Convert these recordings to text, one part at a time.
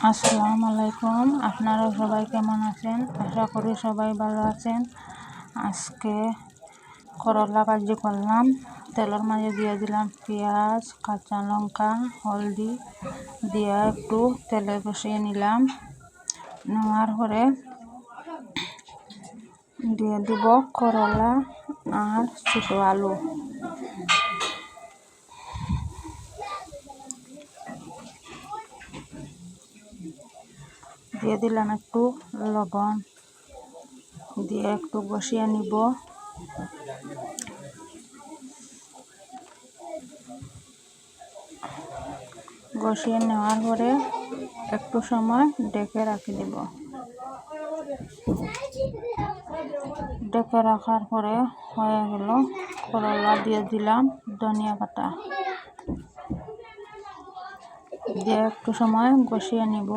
আসসালামু আলাইকুম। আপনারা সবাই কেমন আছেন? আশা করি সবাই ভালো আছেন। আজকে করলা ভাজি করলাম। তেলের মাঝে দিয়ে দিলাম পেঁয়াজ, কাঁচা লঙ্কা, হলদি দিয়ে একটু তেলে কষিয়ে নিলাম। নেওয়ার পরে দিয়ে দিব করলা আর ছোটো আলু। দিয়ে দিলাম একটু লবণ, দিয়ে একটু বসিয়ে নিব। বসিয়ে নেওয়ার পরে একটু সময় ঢেকে রাখি দিব। ঢেকে রাখার পরে হয়ে গেল, করলা দিয়ে দিলাম ধনিয়া পাতা, দিয়ে একটু সময় বসিয়ে নিব।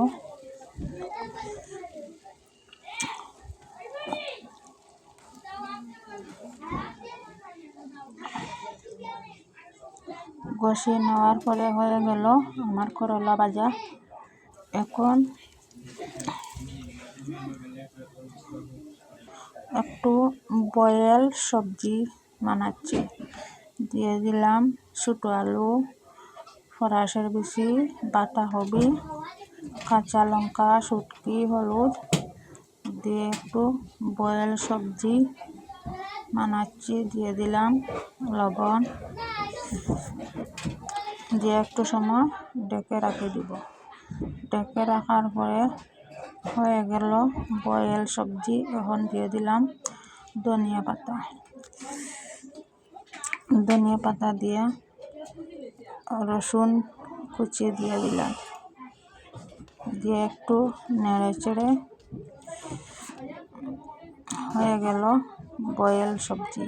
কষিয়ে নেওয়ার পরে হয়ে গেল আমার করলা ভাজা। এখন একটু বয়েল সবজি বানাচ্ছি। দিয়ে দিলাম ছোটো আলু, ফরাসের বিচি, বাঁধাকপি, কাঁচা লঙ্কা, শুটকি, হলুদ দিয়ে একটু বয়েল সবজি বানাচ্ছি। দিয়ে দিলাম লবণ, দিয়ে একটু সময় ঢেকে রাখে দিব। ঢেকে রাখার পরে হয়ে গেল বয়েল সবজি। এখন দিয়ে দিলাম ধনিয়া পাতা দিয়ে রসুন কুচি দিয়ে দিলাম, দিয়ে একটু নেড়ে চেড়ে হয়ে গেল বয়েল সবজি।